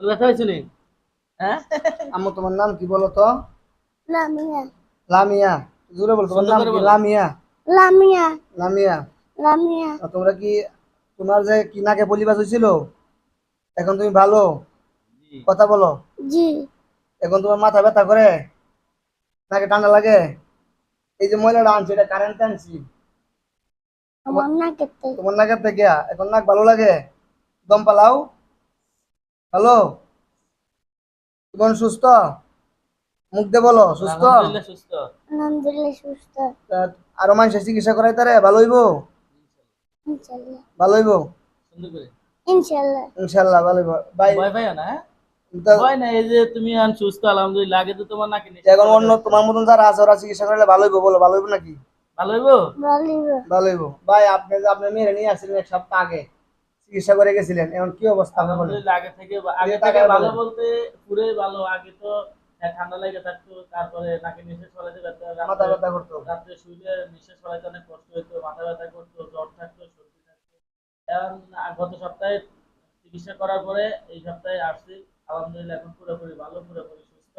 ব্যথা হয়েছিল? হ্যাঁ। আম্মু তোমার নাম কি বলো তো? লামিয়া। লামিয়া। জোরে বলো, তোমার সুন্দর নাম করে কি? বলো। লামিয়া। লামিয়া। লামিয়া। লামিয়া। তোমরা কি, তোমার যে কি নাকে পলিপাস হয়েছিল, এখন তুমি ভালো? জি। কথা বলো। জি। এখন তোমার মাথা ব্যথা করে, নাকে ঠান্ডা লাগে? এই যে ময়লাটা আনছি, এটা কারেন্ট আনছি তোমার, আমার নাকের থেকে। তোমার নাকের থেকে। এখন নাক ভালো লাগে? দম পালাও। হ্যালো, তুমি সুস্থ? মুখ দিয়ে বলো সুস্থ। আলহামদুলিল্লাহ সুস্থ। আলহামদুলিল্লাহ সুস্থ। তা আরো মানুষের চিকিৎসা করাইতারে ভালো হইবো? ইনশাল্লাহ। ভালো হইবো? সুন্দর করে। ইনশাল্লাহ। ইনশাল্লাহ ভালো হইবো ভাই। ভয় পাইও না, হ্যাঁ? তো ভয় না, এই যে তুমি আন সুস্থ আলহামদুলিল্লাহ, আগে তো তোমার নাকি নেশা এখন চলাচল অন্য হইতো। তোমার মতন যারা আছে ওরা চিকিৎসা করাইলে ভালো হইবো? বলো ভালো হইবো নাকি? ভালো হইবো? বলিব। ভালো হইবো। ভাই আপনি যে আপনার মেয়েরে নিয়ে আসছিলেন এক সপ্তাহ আগে, চিকিৎসা করে গেছিলেন, এখন কি অবস্থা আপনি বলেন? আলহামদুলিল্লাহ আগে এদিকে থেকে তাকায় ভালো বলেন। বলতে পুরোই ভালো। আগে তো ঠান্ডা লেগে থাকতো, তারপরে নাকি নিঃশ্বাস ফলাইতে ব্যথা, মাথা রাত্রে ব্যথা করতো? রাত্রে শুইলে নিঃশ্বাস ফলাইতে অনেক কষ্ট হইতো, মাথা ব্যথা করতো, জ্বর থাকতো, সর্দি থাকতো। এখন গত সপ্তাহে চিকিৎসা করার পরে এই সপ্তাহে আসছি। আলহামদুলিল্লাহ এখন পুরোপুরি ভালো, পুরোপুরি সুস্থ।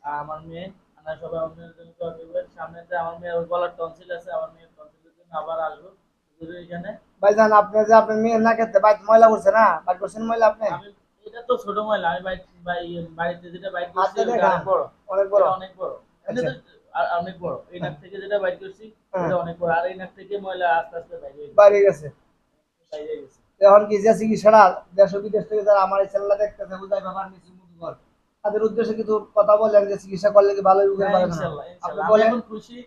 আমার মেয়ে, আমরা সবাই আমার মেয়ের জন্য দোয়া করবেন। সামনেতে আমার মেয়ের গলার টনসিল আছে, আমার মেয়ের টনসিলের জন্য আবার আসবো হুজুরের এখানে। ভাইজান আপনি যে আপনার মেয়ের না খেতে বাইক ময়লা করছে না, বাইক করছেন ময়লা আপনি? আমি, এটা তো ছোট ময়লা, আমি বাড়িতে যেটা বাইক করছি হাতটা ওটা দেখান। অনেক বড়। অনেক বড়। এটা অনেক বড়, এমনি আচ্ছা। তো অনেক বড়। এই হ্যাঁ। নাক থেকে যেটা বাইক করছি হ্যাঁ, ওটা অনেক বড়, আর এই নাক থেকে ময়লা আস্তে আস্তে বাইরে হয়ে গেছে, বাইরে গেছে। বাইরে গেছে। এখন কি যে চিকিৎসাটা দেশ বিদেশ থেকে যারা আমার এই চ্যানেলটা দেখতেছে, বুঝাই ব্যাপার নিচ্ছি মুদুগর, তাদের উদ্দেশ্যে কিন্তু কথা বললেন যে চিকিৎসা করলে কি ভালো হইবে হ্যাঁ, পারে না? ইনশাল্লাহ আপনি ইনশাল্লাহ আমি বলেন। এখন খুশি।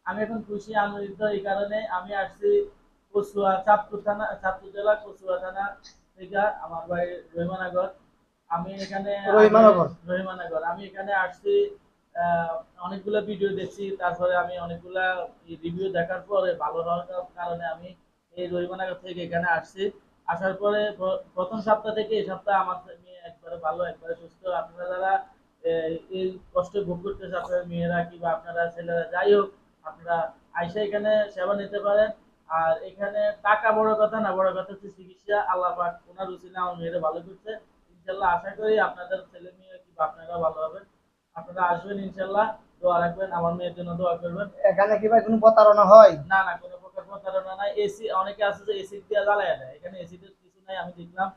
আমি এখন খুশি আনন্দিত এই কারণে, আমি আসছি কচুয়া, চাঁদপুর থানা, চাঁদপুর জেলা কচুয়া থানা থেকে। আমার বাড়ি রহিমানগর। আমি এখানে আগে রহিমানগর। রহিমানগর আমি এখানে আসছি। আহ, অনেকগুলো ভিডিও দেখছি, তারপরে আমি অনেকগুলা রিভিউ দেখার পরে ভালো হওয়ার কারণে আমি এই রহিমানগর থেকে এখানে আসছি। আসার পরে প্রথম সপ্তাহ থেকে এই সপ্তাহ আমার মেয়ে একবারে ভালো, একবারে সুস্থ। আপনারা যারা এই কষ্ট ভোগ করতেছে, আপনার মেয়েরা কিংবা আপনারা ছেলেরা, যাই হোক, আপনারা আইসা এখানে সেবা নিতে পারেন। আর এখানে টাকা বড় কথা না, বড় কথা হচ্ছে চিকিৎসা। আল্লাহ পাক ওনার উচিত আমার মেয়েরা ভালো করছে। ইনশাল্লাহ আশা করি আপনাদের ছেলে মেয়ে কিংবা আপনারা ভালো হবেন। আপনারা আসবেন ইনশাল্লাহ, দোয়া রাখবেন, আমার মেয়ের জন্য দোয়া করবেন। এখানে কি ভাই কোনো প্রতারণা হয়? না না, কোনো প্রকার প্রতারণা নাই। এসি অনেকে আছে যে এসিড দিয়ে জ্বালায় দেয়, এখানে এসিডের কিছু নাই। আমি দেখলাম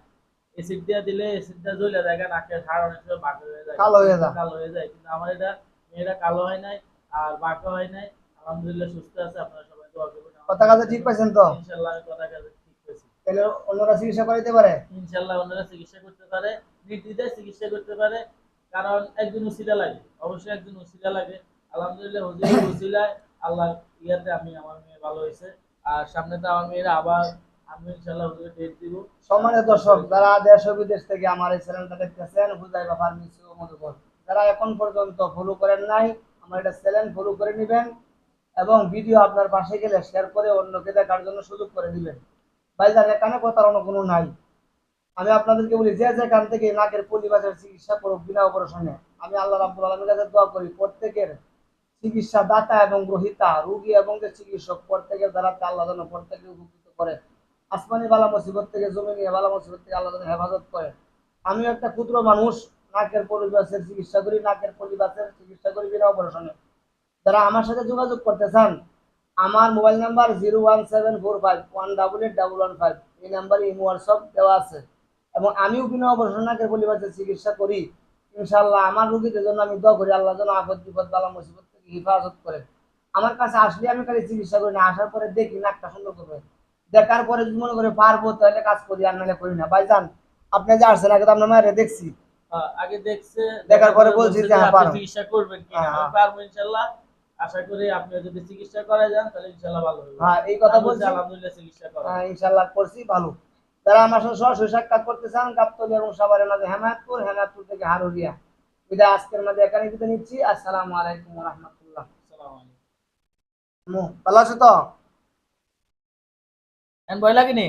এসিড দিয়ে দিলে এসিডটা জ্বলে যায়, নাকের হাড় অনেক সময় বাঁকা হয়ে যায়, কালো হয়ে কিন্তু যা। কালো হয়ে যায়। কিন্তু আমার এটা মেয়েরা কালো হয় নাই আর বাঁকা হয় নাই, আলহামদুলিল্লাহ সুস্থ আছে। আপনারা সবাই দোয়া করবেন আমার কথা মেয়ের কাজে ঠিক জন্য। পাইছেন তো? ইনশাল্লাহ আমি কথা কাজে ঠিক পেয়েছি। তাহলে অন্যরা চিকিৎসা করাইতে পারে? ইনশাল্লাহ ওনারা চিকিৎসা করতে পারে, নির্দ্বিধায় চিকিৎসা করতে পারে। কারণ একজন উসিলা লাগে, অবশ্যই একজন উসিলা লাগে। আলহামদুলিল্লাহ হুজুরের উসিলায় আল্লাহ ইয়াতে আমি, আমার মেয়ে ভালো হয়েছে। আর সামনে তো আমার মেয়েরা আবার, আমি ইনশাল্লাহ হুজুরের ডেট দিব। সম্মানিত দর্শক, যারা দেশ ও বিদেশ থেকে আমার এই চ্যানেলটা দেখতেছেন, বুঝাই বাবার মিশু মধুকর, যারা এখন পর্যন্ত ফলো করেন নাই, আমার এটা চ্যানেল ফলো করে নেবেন এবং ভিডিও আপনার পাশে গেলে শেয়ার করে অন্যকে দেখার জন্য সুযোগ করে দিবেন। ভাইজান এখানে প্রতারণা কোনো নাই। আমি আপনাদেরকে বলি, যে যেখান থেকে নাকের পলিবাসের চিকিৎসা করুক বিনা অপারেশনে, আমি আল্লাহ রাব্বুল আলামিনের কাছে দোয়া করি প্রত্যেকের চিকিৎসা দাতা এবং গ্রহীতা, রোগী এবং যে চিকিৎসক, প্রত্যেকের দ্বারা আল্লাহ যেন প্রত্যেকে উপকৃত করে। আসমানি বালা মুসিবত থেকে, জমিনি বালা মুসিবত থেকে আল্লাহ যেন হেফাজত করে। আমি একটা ক্ষুদ্র মানুষ, নাকের পলিবাসের চিকিৎসা করি, নাকের পলিবাসের চিকিৎসা করি বিনা অপারেশনে। যারা আমার সাথে যোগাযোগ করতে চান, আমার মোবাইল নাম্বার 01745 1881115, এই নাম্বারে ইমো হোয়াটসঅ্যাপ দেওয়া আছে। এবং আমিও বিনা অপারেশন নাকের পলিবাসের চিকিৎসা করি। ইনশাআল্লাহ আমার রোগীদের জন্য আমি দোয়া করি আল্লাহ যেন আপদ বিপদ বালা মুসিবত থেকে হেফাজত করে। আমার কাছে আসলে আমি খালি চিকিৎসা করি না, আসার পরে দেখি নাকটা সুন্দর করবে, দেখার পরে যদি মনে করে পারবো তাহলে কাজ করি, আর নাহলে করি না। ভাইজান আপনি যে আসছেন, আগে তো আপনার মায়ের দেখছি, আগে দেখছে, দেখার দেখার পরে পরে বলছি বলছে যে যে হ্যাঁ আপনি পারো। চিকিৎসা করবেন কিনা। হ্যাঁ আমি হ্যাঁ পারবো ইনশাল্লাহ। আশা করি আপনি যদি চিকিৎসা করা যান তাহলে ইনশাল্লাহ ভালো হবে। হ্যাঁ, এই কথা আমি বলছি বলছি। আলহামদুলিল্লাহ চিকিৎসা করা। ইনশাল্লাহ করছি ভালো। যারা আমার সাথে সরাসরি সাক্ষাৎ করতে চান, গাবতলী এবং সাভারের মাঝে হেমায়তপুর, হেমায়তপুর থেকে হারুরিয়া। বিদায় আজকের মাঝে এখানে বিদায় নিচ্ছি। আসসালামু আলাইকুম ওয়া রাহমাতুল্লাহ। আসসালামু আলাইকুম। ভালো আছো তো? ভয় লাগেনি?